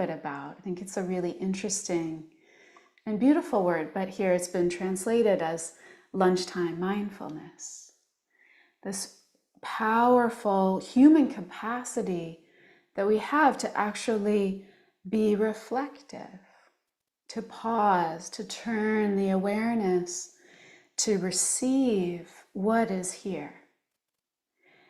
bit about. I think it's a really interesting and beautiful word, but here it's been translated as lunchtime mindfulness. This powerful human capacity that we have to actually be reflective, to pause, to turn the awareness to receive what is here.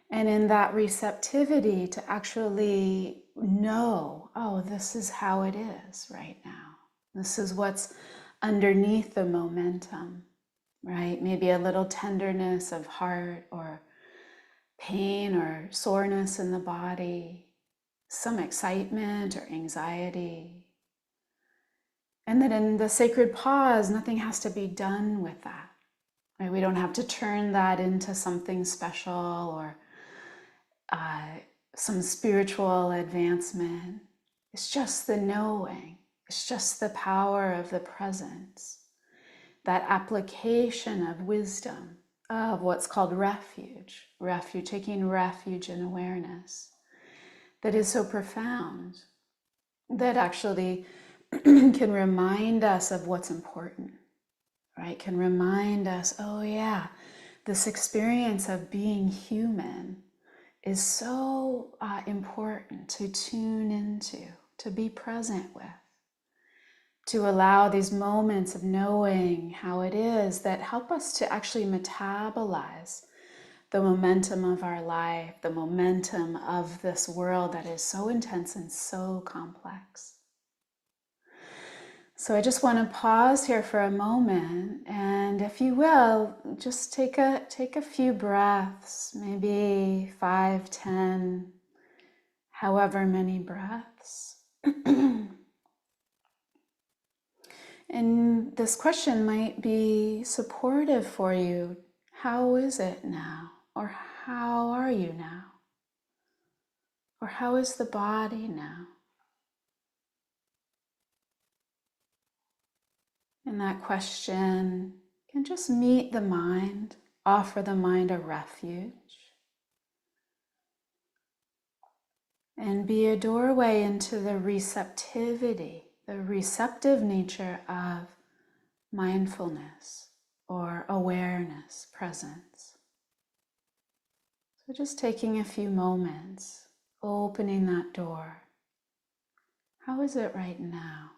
And in that receptivity to actually know, oh, this is how it is right now. This is what's underneath the momentum, right? Maybe a little tenderness of heart or pain or soreness in the body, some excitement or anxiety. And that in the sacred pause, nothing has to be done with that. Right? We don't have to turn that into something special or some spiritual advancement. It's just the knowing. It's just the power of the presence. That application of wisdom, of what's called refuge, taking refuge in awareness, that is so profound, that actually can remind us of what's important, right? Can remind us, oh yeah, this experience of being human is so important to tune into, to be present with, to allow these moments of knowing how it is that help us to actually metabolize the momentum of our life, the momentum of this world that is so intense and so complex. So I just want to pause here for a moment, and if you will, just take a few breaths, maybe 5, 10, however many breaths. And this question might be supportive for you. How is it now? Or how are you now? Or how is the body now? And that question can just meet the mind, offer the mind a refuge, and be a doorway into the receptivity, the receptive nature of mindfulness or awareness, presence. So just taking a few moments, opening that door. How is it right now?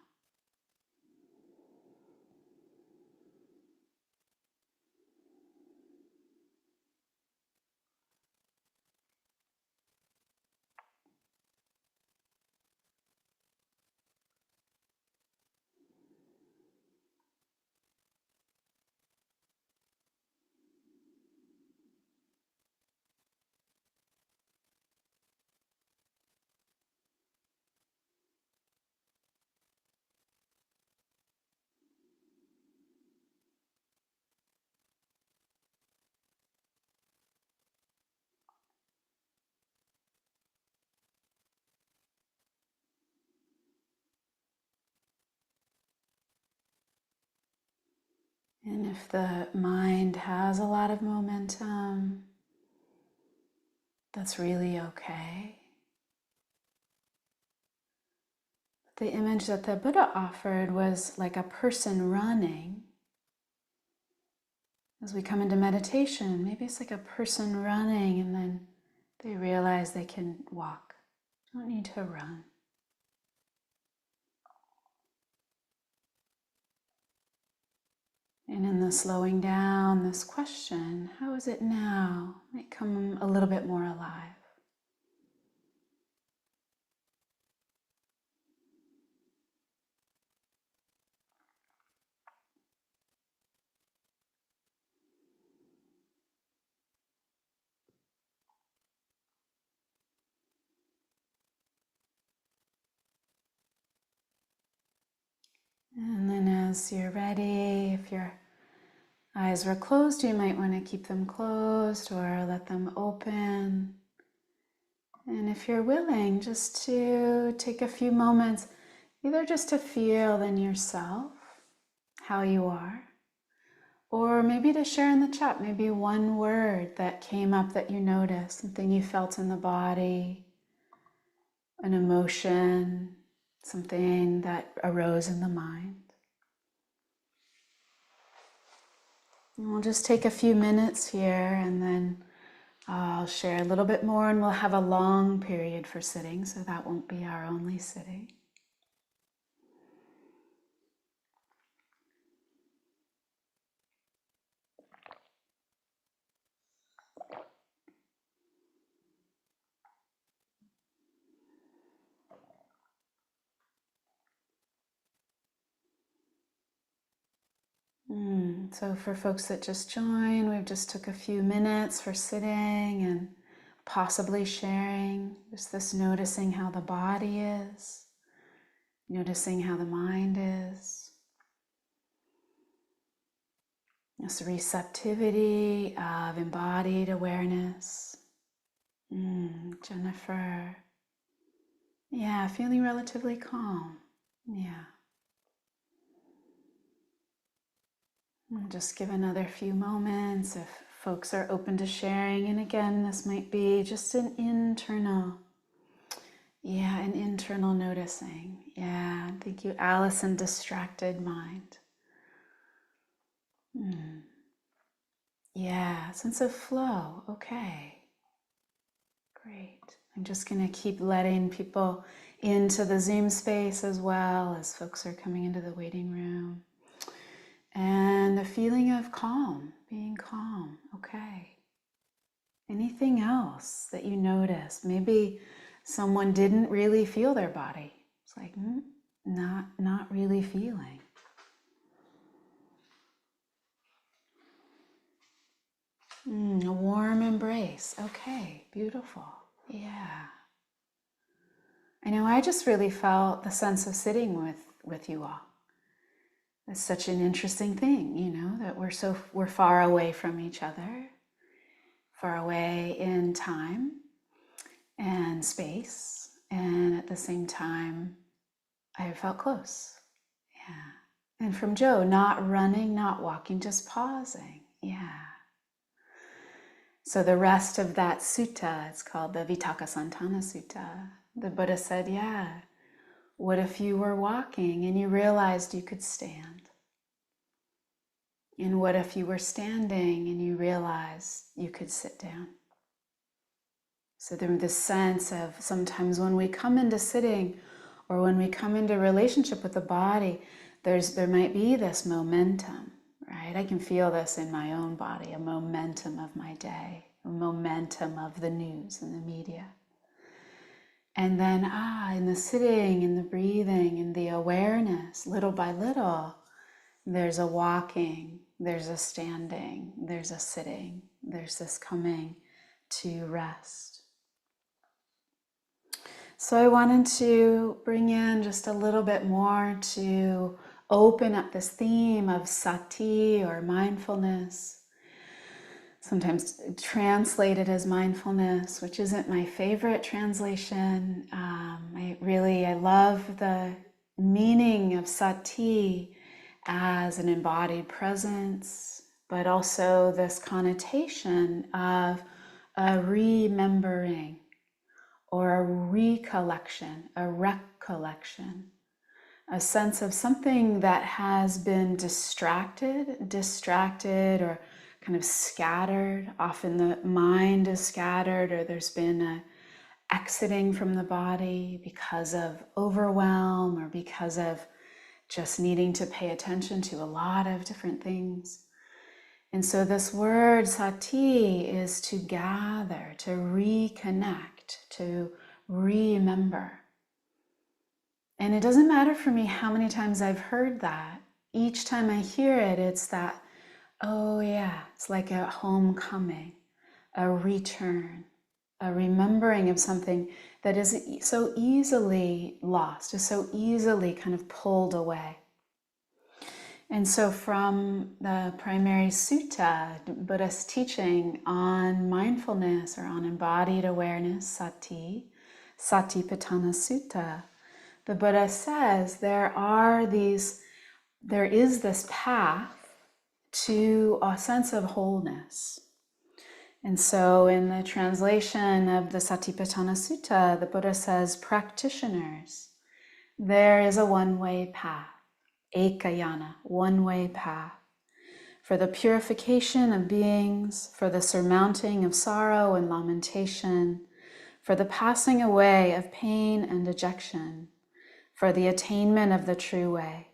And if the mind has a lot of momentum, that's really okay. The image that the Buddha offered was like a person running. As we come into meditation, maybe it's like a person running and then they realize they can walk. Don't need to run. And in the slowing down, this question, how is it now, might come a little bit more alive. And then as you're ready, if your eyes were closed, you might want to keep them closed or let them open. And if you're willing, just to take a few moments, either just to feel in yourself how you are, or maybe to share in the chat, maybe one word that came up that you noticed, something you felt in the body, an emotion, something that arose in the mind. And we'll just take a few minutes here, and then I'll share a little bit more, and we'll have a long period for sitting, so that won't be our only sitting. So for folks that just joined, we've just took a few minutes for sitting and possibly sharing just this noticing how the body is, noticing how the mind is, this receptivity of embodied awareness. Jennifer, yeah, feeling relatively calm, yeah. I'll just give another few moments if folks are open to sharing. And again, this might be just an internal noticing. Yeah, thank you, Allison, distracted mind. Yeah, sense of flow. Okay, great. I'm just going to keep letting people into the Zoom space as well as folks are coming into the waiting room. And a feeling of calm, being calm. Okay. Anything else that you notice? Maybe someone didn't really feel their body. It's like, not really feeling. A warm embrace. Okay, beautiful. Yeah. I know I just really felt the sense of sitting with you all. It's such an interesting thing, that we're far away from each other, far away in time and space, and at the same time, I felt close. Yeah. And from Joe, not running, not walking, just pausing. Yeah. So the rest of that sutta, it's called the Vitakasantana Sutta. The Buddha said, yeah, what if you were walking and you realized you could stand? And what if you were standing and you realized you could sit down? So there's this sense of sometimes when we come into sitting or when we come into relationship with the body, there might be this momentum, right? I can feel this in my own body, a momentum of my day, a momentum of the news and the media. And then, in the sitting, in the breathing, in the awareness, little by little, there's a walking, there's a standing, there's a sitting, there's this coming to rest. So I wanted to bring in just a little bit more to open up this theme of sati or mindfulness, sometimes translated as mindfulness, which isn't my favorite translation. I love the meaning of sati as an embodied presence, but also this connotation of a remembering or a recollection, a sense of something that has been distracted or kind of scattered. Often the mind is scattered, or there's been a exiting from the body because of overwhelm or because of just needing to pay attention to a lot of different things. And so this word sati is to gather, to reconnect, to remember. And it doesn't matter for me how many times I've heard that. Each time I hear it, it's that, oh yeah, it's like a homecoming, a return, a remembering of something that is so easily lost, is so easily kind of pulled away. And so from the primary sutta, Buddha's teaching on mindfulness or on embodied awareness, Satipatthana Sutta, the Buddha says there is this path to a sense of wholeness. And so in the translation of the Satipatthana Sutta, the Buddha says practitioners, There is a one-way path, ekayana, one-way path, for the purification of beings, for the surmounting of sorrow and lamentation, for the passing away of pain and dejection, for the attainment of the true way,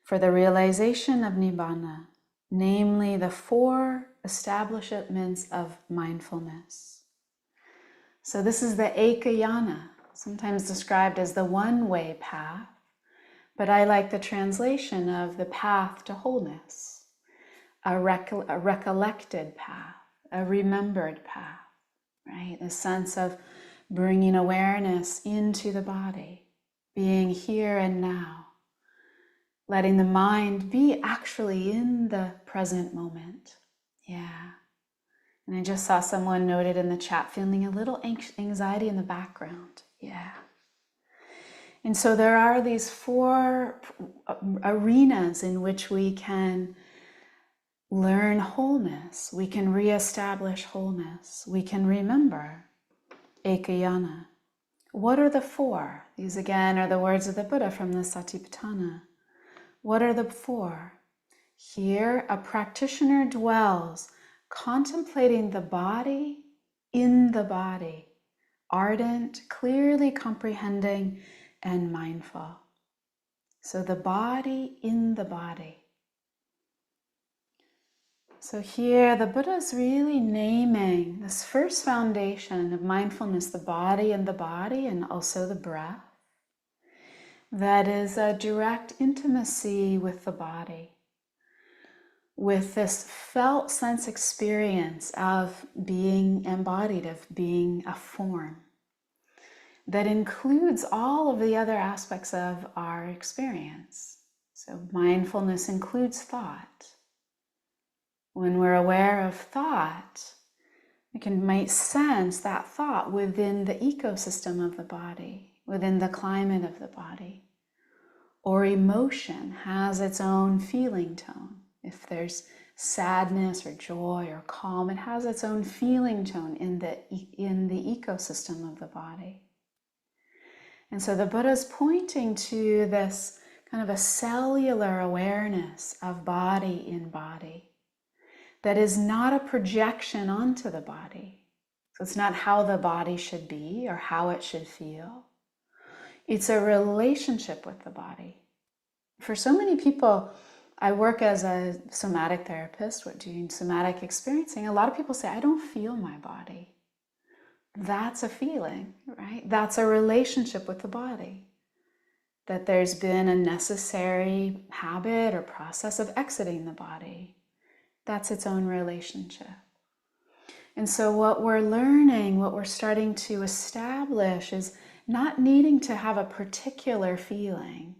for the realization of nibbana, namely the 4 establishments of mindfulness. So this is the ekayana, sometimes described as the one-way path, but I like the translation of the path to wholeness, a recollected path, a remembered path, right? The sense of bringing awareness into the body, being here and now, letting the mind be actually in the present moment. Yeah. And I just saw someone noted in the chat feeling a little anxiety in the background. Yeah. And so there are these 4 arenas in which we can learn wholeness. We can reestablish wholeness. We can remember ekayana. What are the 4? These again are the words of the Buddha from the Satipatthana. What are the 4? Here, a practitioner dwells, contemplating the body in the body, ardent, clearly comprehending, and mindful. So the body in the body. So here the Buddha is really naming this first foundation of mindfulness, the body and the body, and also the breath. That is a direct intimacy with the body, with this felt sense experience of being embodied, of being a form that includes all of the other aspects of our experience. So mindfulness includes thought. When we're aware of thought, we might sense that thought within the ecosystem of the body, within the climate of the body. Or emotion has its own feeling tone. If there's sadness or joy or calm, it has its own feeling tone in the ecosystem of the body. And so the Buddha is pointing to this kind of a cellular awareness of body in body that is not a projection onto the body. So it's not how the body should be or how it should feel. It's a relationship with the body. For so many people, I work as a somatic therapist, doing somatic experiencing. A lot of people say, I don't feel my body. That's a feeling, right? That's a relationship with the body. That there's been a necessary habit or process of exiting the body. That's its own relationship. And so what we're learning, what we're starting to establish is not needing to have a particular feeling,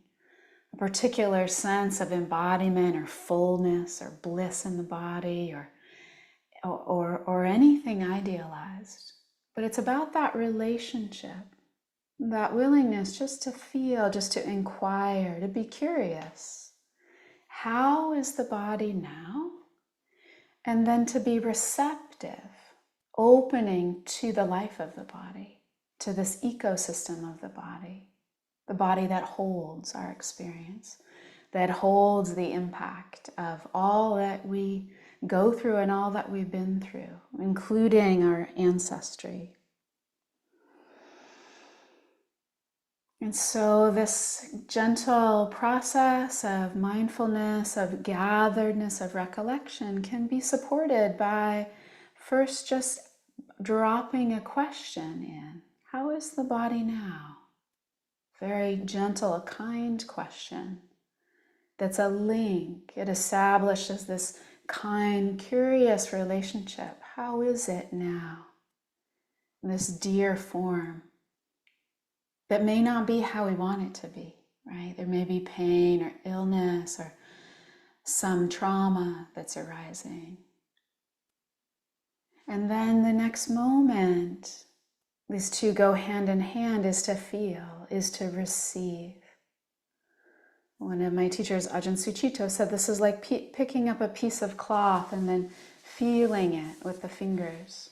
a particular sense of embodiment or fullness or bliss in the body or anything idealized. But it's about that relationship, that willingness just to feel, just to inquire, to be curious. How is the body now? And then to be receptive, opening to the life of the body, to this ecosystem of the body that holds our experience, that holds the impact of all that we go through and all that we've been through, including our ancestry. And so this gentle process of mindfulness, of gatheredness, of recollection can be supported by first just dropping a question in. How is the body now? Very gentle, a kind question that's a link. It establishes this kind, curious relationship. How is it now? This dear form that may not be how we want it to be, right? There may be pain or illness or some trauma that's arising. And then the next moment, these two go hand in hand, is to feel, is to receive. One of my teachers, Ajahn Suchito, said this is like picking up a piece of cloth and then feeling it with the fingers.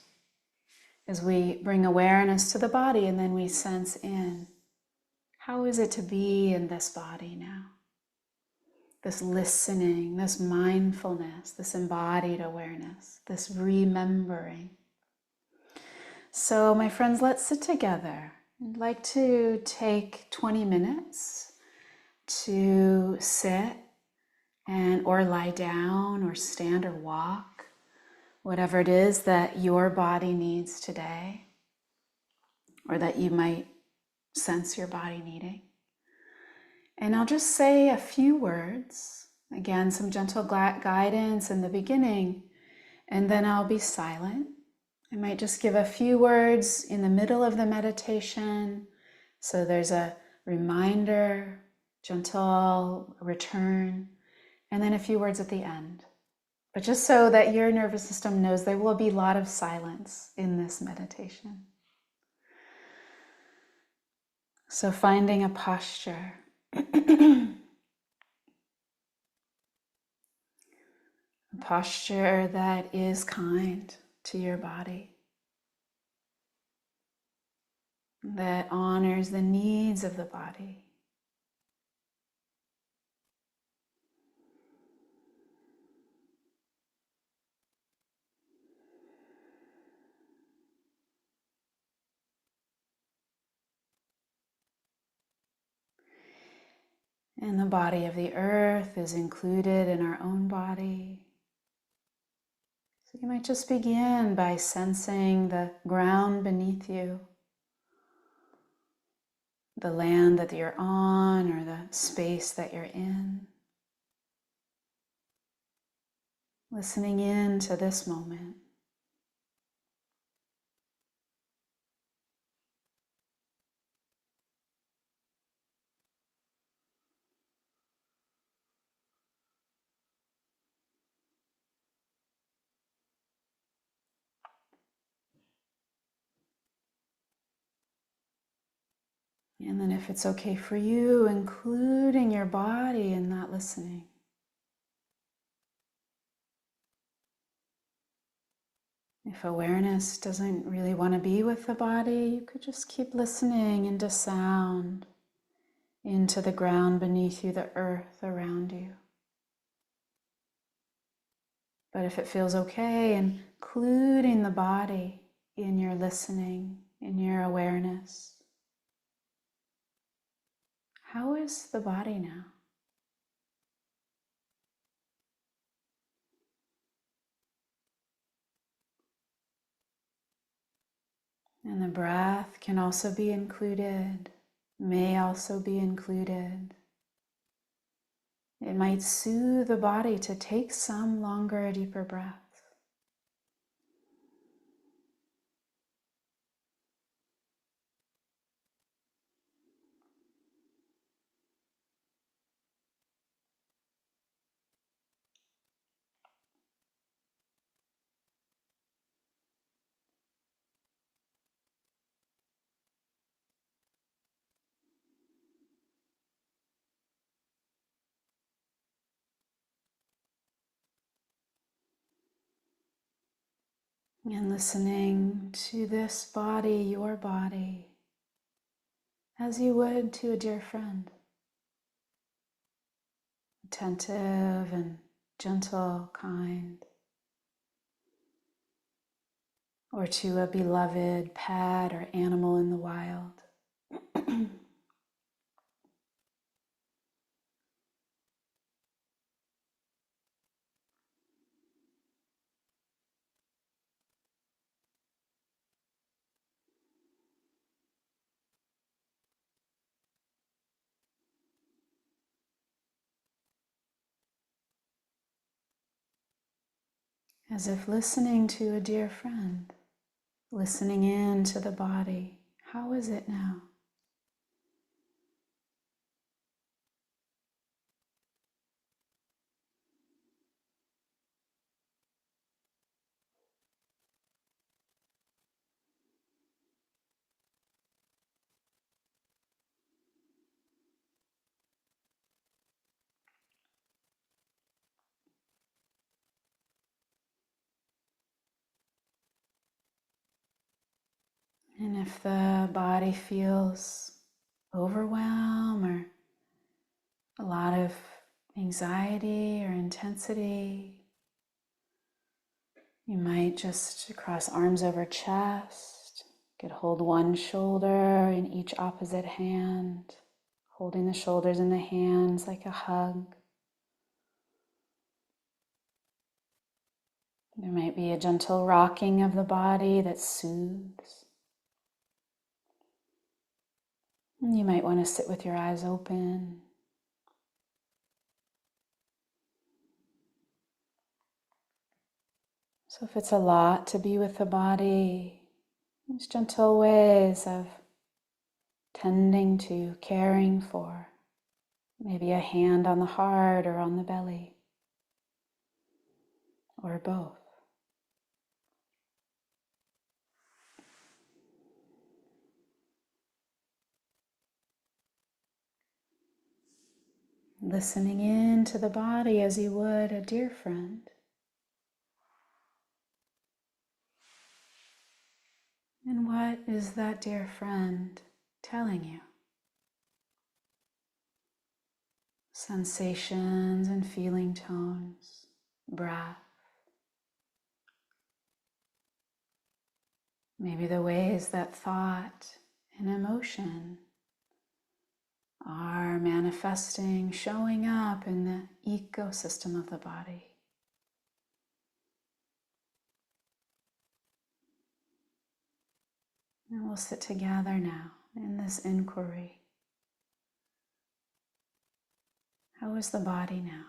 As we bring awareness to the body and then we sense in. How is it to be in this body now? This listening, this mindfulness, this embodied awareness, this remembering. So my friends, let's sit together. I'd like to take 20 minutes to sit and or lie down or stand or walk, whatever it is that your body needs today or that you might sense your body needing. And I'll just say a few words, again, some gentle guidance in the beginning, and then I'll be silent. I might just give a few words in the middle of the meditation, so there's a reminder, gentle return, and then a few words at the end. But just so that your nervous system knows there will be a lot of silence in this meditation. So finding a posture. A posture that is kind to your body, that honors the needs of the body. And the body of the earth is included in our own body. So you might just begin by sensing the ground beneath you, the land that you're on or the space that you're in. Listening in to this moment. And then if it's okay for you, including your body in that listening. If awareness doesn't really want to be with the body, you could just keep listening into sound, into the ground beneath you, the earth around you. But if it feels okay, including the body in your listening, in your awareness. How is the body now? And the breath can also be included, may also be included. It might soothe the body to take some longer, deeper breaths. And listening to this body, your body, as you would to a dear friend. Attentive and gentle, kind. Or to a beloved pet or animal in the wild. As if listening to a dear friend, listening in to the body. How is it now? And if the body feels overwhelm or a lot of anxiety or intensity, you might just cross arms over chest. You could hold one shoulder in each opposite hand, holding the shoulders in the hands like a hug. There might be a gentle rocking of the body that soothes. And you might want to sit with your eyes open. So if it's a lot to be with the body, there's gentle ways of tending to, caring for. Maybe a hand on the heart or on the belly, or both. Listening into the body as you would a dear friend. And what is that dear friend telling you? Sensations and feeling tones, breath. Maybe the ways that thought and emotion are manifesting, showing up in the ecosystem of the body. And we'll sit together now in this inquiry. How is the body now?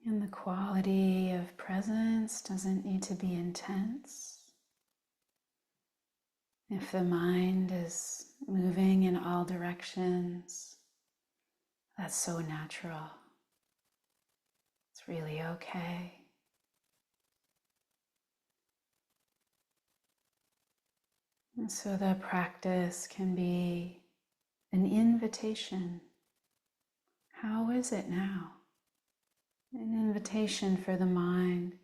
And the quality of presence doesn't need to be intense. If the mind is moving in all directions, that's so natural. It's really okay. And so the practice can be an invitation. How is it now? An invitation for the mind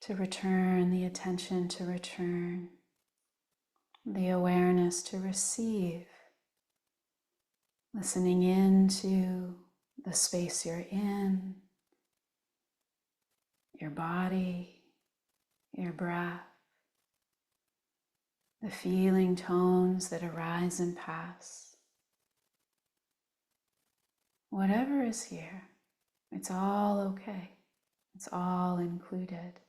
to return, the attention to return, the awareness to receive, listening into the space you're in, your body, your breath, the feeling tones that arise and pass. Whatever is here, it's all okay. It's all included.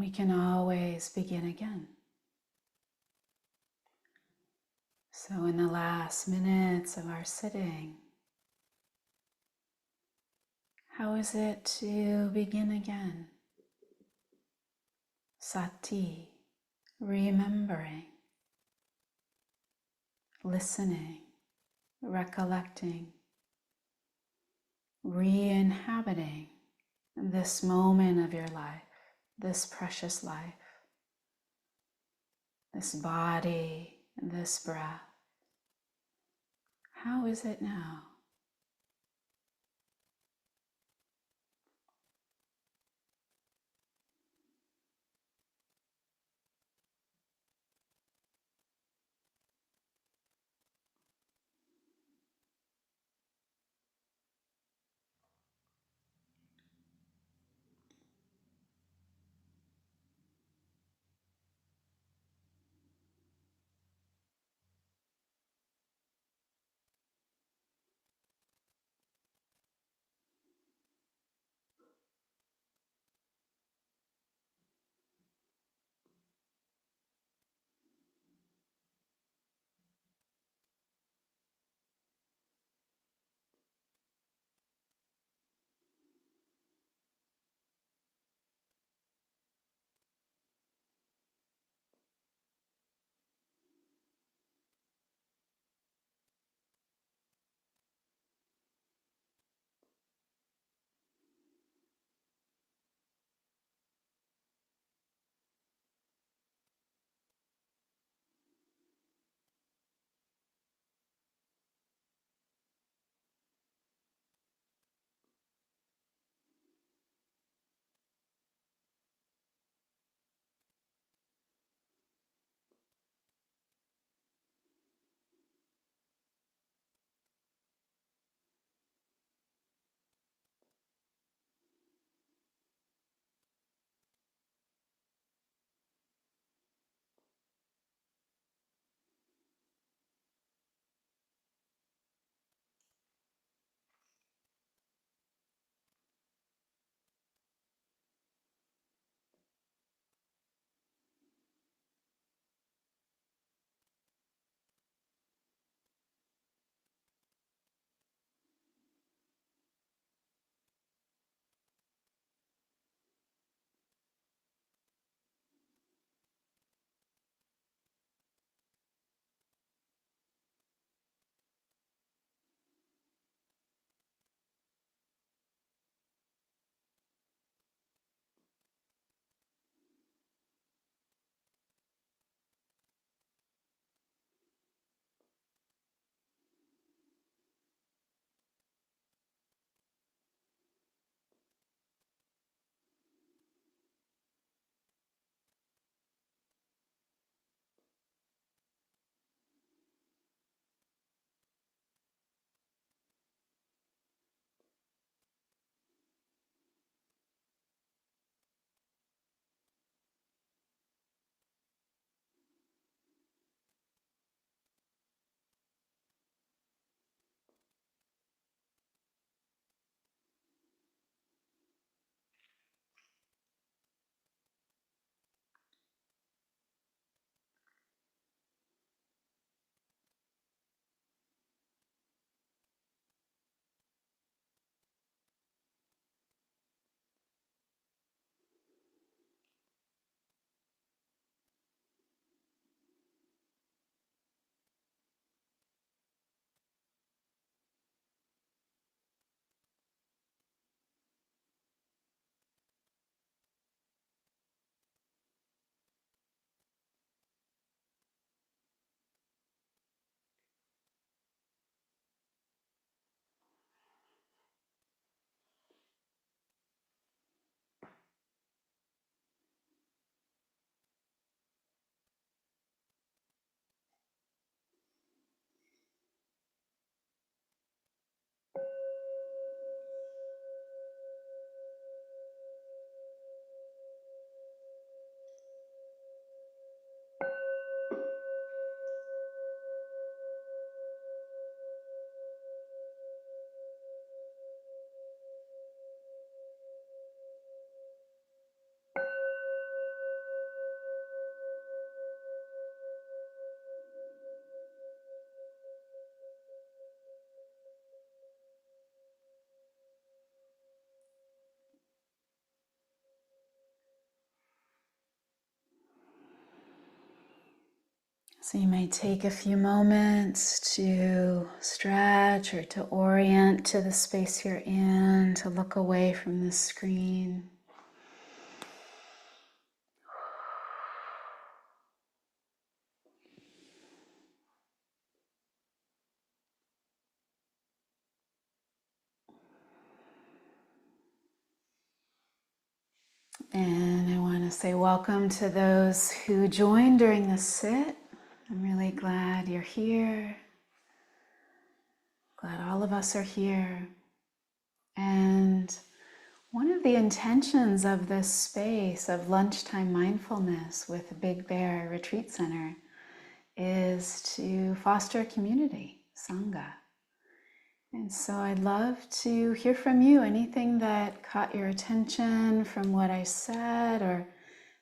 we can always begin again. So in the last minutes of our sitting, how is it to begin again? Sati, remembering, listening, recollecting, re-inhabiting this moment of your life, this precious life, this body, and this breath. How is it now? So you may take a few moments to stretch or to orient to the space you're in, to look away from the screen. And I want to say welcome to those who joined during the sit. I'm really glad you're here. Glad all of us are here. And one of the intentions of this space of lunchtime mindfulness with the Big Bear Retreat Center is to foster community, Sangha. And so I'd love to hear from you. Anything that caught your attention from what I said, or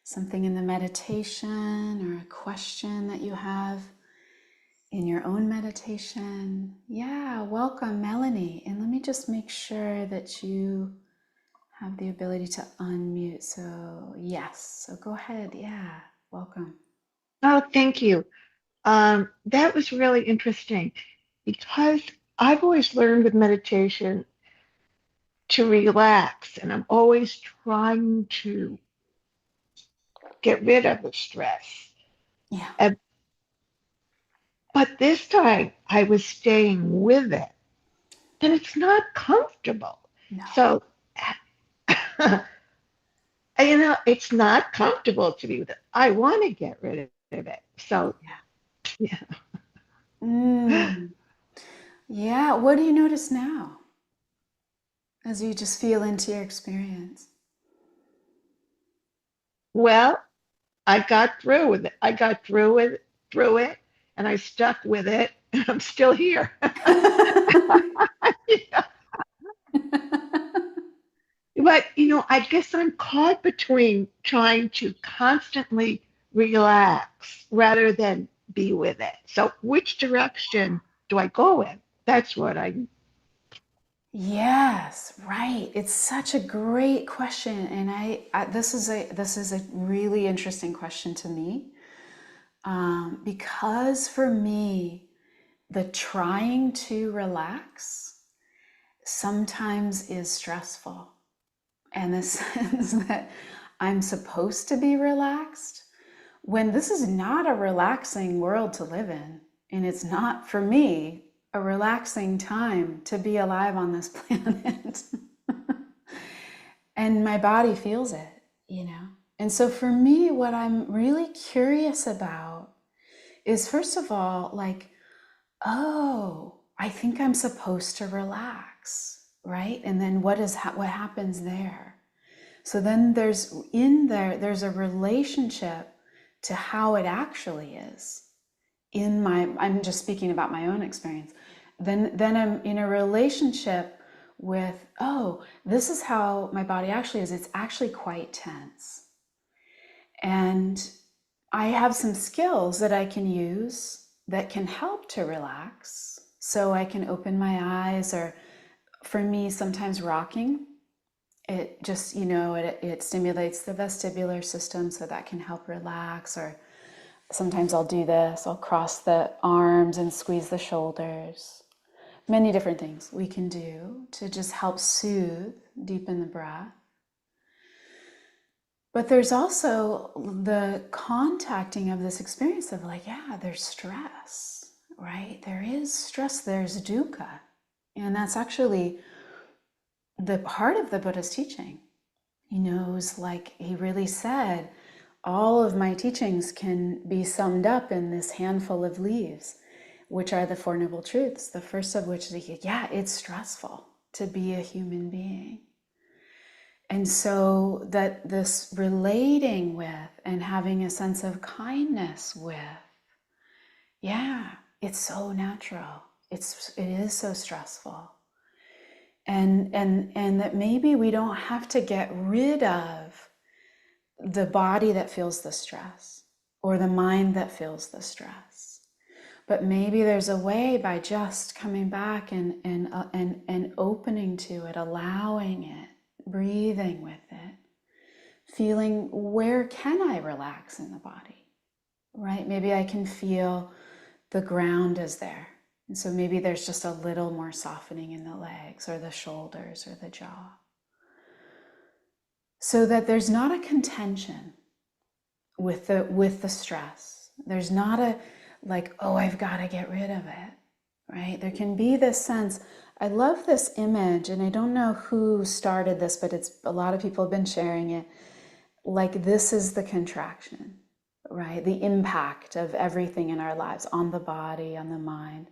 something in the meditation, or a question that you have in your own meditation. Yeah, welcome, Melanie. And let me just make sure that you have the ability to unmute. So yes, so go ahead. Yeah, welcome. Oh, thank you. That was really interesting because I've always learned with meditation to relax, and I'm always trying to get rid of the stress. Yeah, And, but this time I was staying with it, and it's not comfortable. no. So, it's not comfortable to be with it. I want to get rid of it. So, Yeah. yeah. Mm. Yeah, what do you notice now as you just feel into your experience? Well, I got through with it. I got through it, and I stuck with it, and I'm still here. Yeah. But I guess I'm caught between trying to constantly relax rather than be with it. So which direction do I go in? That's what I. Yes, right. It's such a great question, and this is a really interesting question to me, because for me, the trying to relax sometimes is stressful, and the sense that I'm supposed to be relaxed when this is not a relaxing world to live in. And it's not, for me, a relaxing time to be alive on this planet. And my body feels it. And so for me, what I'm really curious about is, first of all, like, oh, I think I'm supposed to relax, right? And then what happens there? So then there's a relationship to how it actually is. I'm just speaking about my own experience. Then I'm in a relationship with, oh, this is how my body actually is. It's actually quite tense. And I have some skills that I can use that can help to relax. So I can open my eyes, or for me, sometimes rocking. It just, it stimulates the vestibular system, so that can help relax. Or sometimes I'll do this, I'll cross the arms and squeeze the shoulders. Many different things we can do to just help soothe, deepen the breath. But there's also the contacting of this experience of, like, yeah, there's stress, right? There is stress, there's dukkha. And that's actually the part of the Buddha's teaching. He knows, like he really said, all of my teachings can be summed up in this handful of leaves, which are the Four Noble Truths. The first of which is, yeah, it's stressful to be a human being. And so that this relating with and having a sense of kindness with, yeah, it's so natural. It is so stressful. And that maybe we don't have to get rid of the body that feels the stress or the mind that feels the stress. But maybe there's a way, by just coming back and opening to it, allowing it, breathing with it, feeling, where can I relax in the body? right? Maybe I can feel the ground is there. And so maybe there's just a little more softening in the legs or the shoulders or the jaw. So that there's not a contention with the stress. There's not a like, oh, I've got to get rid of it, right? There can be this sense. I love this image, and I don't know who started this, but it's a lot of people have been sharing it. Like this is the contraction, right? The impact of everything in our lives on the body, on the mind.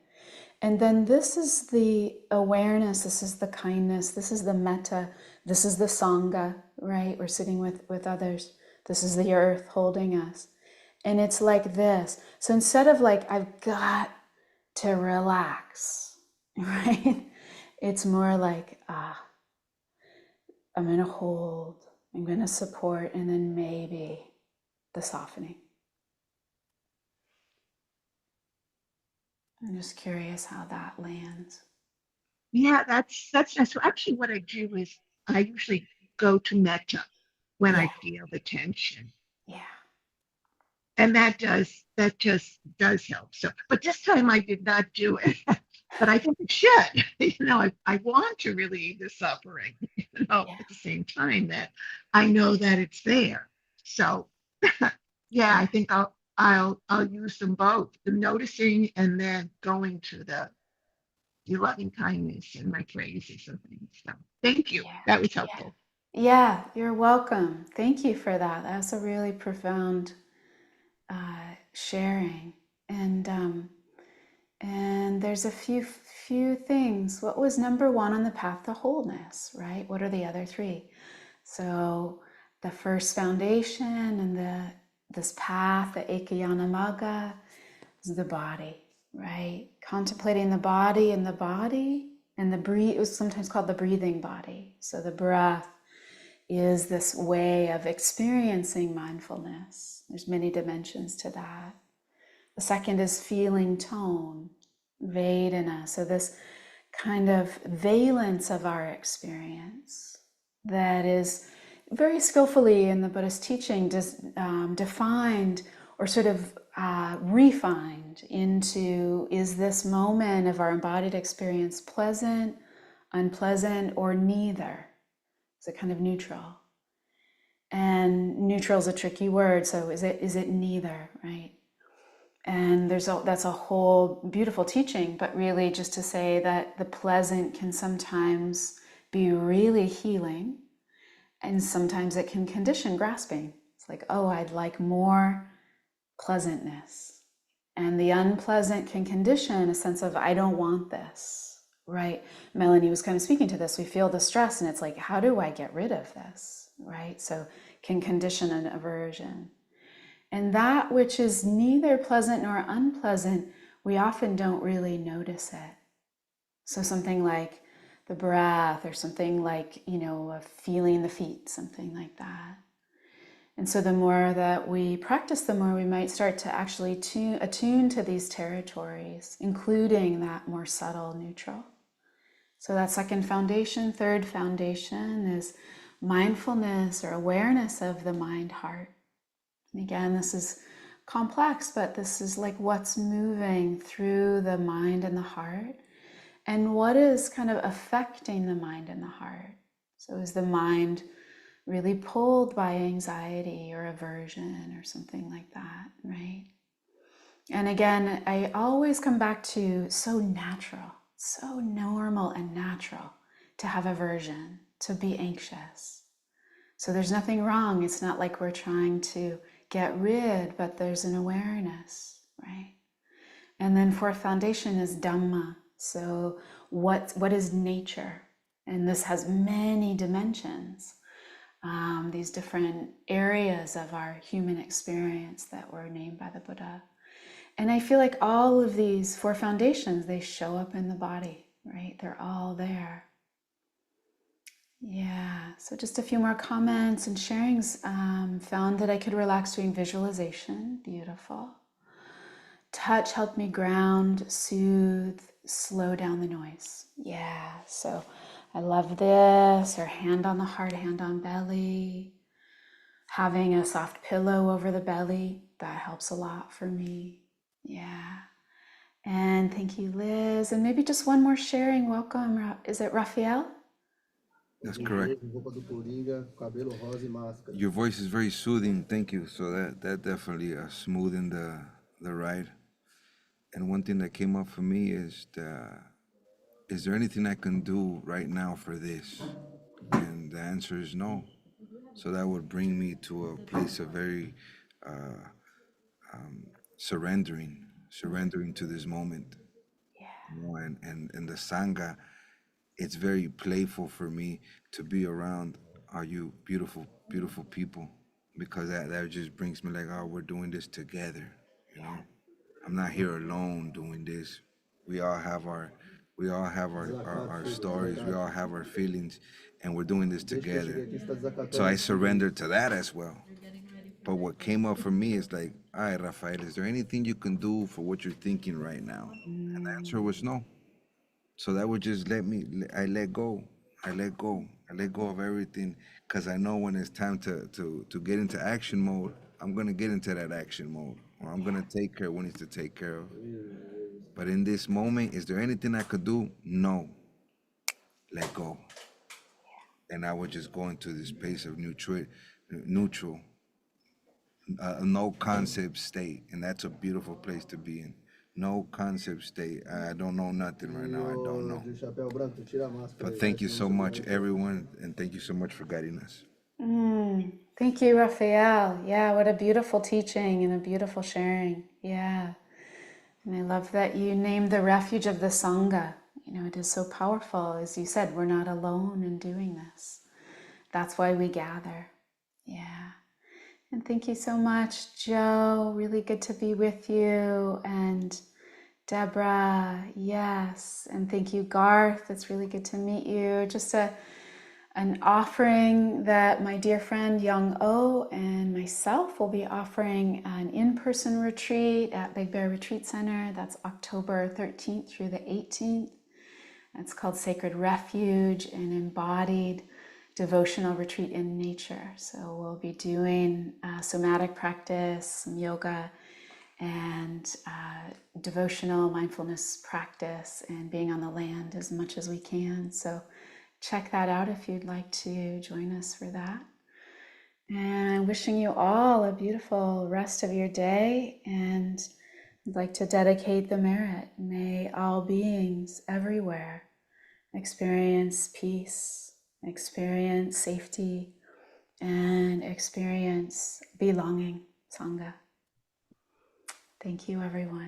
And then this is the awareness, this is the kindness, this is the metta, this is the sangha, right? We're sitting with others. This is the earth holding us. And it's like this. So instead of like, I've got to relax, right? It's more like, I'm going to hold, I'm going to support, and then maybe the softening. I'm just curious how that lands. Yeah, that's nice. So actually, what I do is I usually go to metta when I Yeah, feel the tension, yeah, and that just does help. So, but this time I did not do it, but I think it should. I want to relieve the suffering, yeah, at the same time that I know that it's there. So, yeah, I yeah, think I'll use them both, the noticing and then going to the your loving kindness and my praises and things. So thank you. yeah, That was yeah. helpful. Yeah, you're welcome. Thank you for that. That's a really profound sharing. And there's a few things. What was number one on the path to wholeness, right? What are the other three? So the first foundation and this path, the Ekayana Magga, is the body, right? Contemplating the body and the breathe. It was sometimes called the breathing body. So the breath is this way of experiencing mindfulness. There's many dimensions to that. The second is feeling tone, Vedana. So this kind of valence of our experience that is very skillfully in the Buddhist teaching defined or sort of refined into, is this moment of our embodied experience pleasant, unpleasant, or neither? Is it kind of neutral? And neutral is a tricky word, so is it neither, right? And that's a whole beautiful teaching, but really just to say that the pleasant can sometimes be really healing, and sometimes it can condition grasping. It's like, oh, I'd like more pleasantness. And the unpleasant can condition a sense of, I don't want this, right? Melanie was kind of speaking to this. We feel the stress, and it's like, how do I get rid of this, right? So can condition an aversion. And that which is neither pleasant nor unpleasant, we often don't really notice it. So something like the breath, or something like, feeling the feet, something like that. And so the more that we practice, the more we might start to actually attune to these territories, including that more subtle neutral. So that second foundation. Third foundation is mindfulness or awareness of the mind heart. And again, this is complex, but this is like what's moving through the mind and the heart, and what is kind of affecting the mind and the heart. So is the mind really pulled by anxiety or aversion or something like that, right? And again, I always come back to so natural, so normal and natural to have aversion, to be anxious. So there's nothing wrong. It's not like we're trying to get rid, but there's an awareness, right? And then fourth foundation is Dhamma. So what is nature? And this has many dimensions, these different areas of our human experience that were named by the Buddha. And I feel like all of these four foundations, they show up in the body, right? They're all there. Yeah, so just a few more comments and sharings. Found that I could relax doing visualization. Beautiful. Touch helped me ground, soothe, slow down the noise. Yeah, so I love this. Or hand on the heart, hand on belly. having a soft pillow over the belly, that helps a lot for me. Yeah. And thank you, Liz. And maybe just one more sharing. Welcome. Is it Raphael? That's correct. Your voice is very soothing. Thank you. So that definitely smoothened the ride. And one thing that came up for me is there anything I can do right now for this? And the answer is no. So that would bring me to a place of very uh, surrendering to this moment. You know, and the sangha, it's very playful for me to be around all you beautiful people, because that just brings me like, oh, we're doing this together, you know. I'm not here alone doing this. We all have our stories, we all have our feelings, and we're doing this together. So I surrender to that as well. But what came up for me is like, all right, Rafael, is there anything you can do for what you're thinking right now? And the answer was no. So that would just I let go. I let go of everything, because I know when it's time to get into action mode, I'm going to get into that action mode, or I'm going to take care of what needs to take care of. But in this moment, is there anything I could do? No. Let go. And I would just go into this space of neutral, no concept state. And that's a beautiful place to be in. No concept state. I don't know nothing right now. I don't know. But thank you so much, everyone, and thank you so much for guiding us. Thank you, Raphael. Yeah, what a beautiful teaching and a beautiful sharing. Yeah. And I love that you named the refuge of the Sangha. You know, it is so powerful. As you said, we're not alone in doing this. That's why we gather. Yeah. And thank you so much, Joe. Really good to be with you. And Deborah, yes. And thank you, Garth. It's really good to meet you. Just an offering that my dear friend Young O and myself will be offering an in-person retreat at Big Bear Retreat Center. That's October 13th through the 18th. It's called Sacred Refuge, an embodied devotional retreat in nature. So we'll be doing somatic practice, some yoga, and devotional mindfulness practice, and being on the land as much as we can. So check that out if you'd like to join us for that. And wishing you all a beautiful rest of your day. And I'd like to dedicate the merit. May all beings everywhere experience peace, experience safety, and experience belonging, Sangha. Thank you, everyone.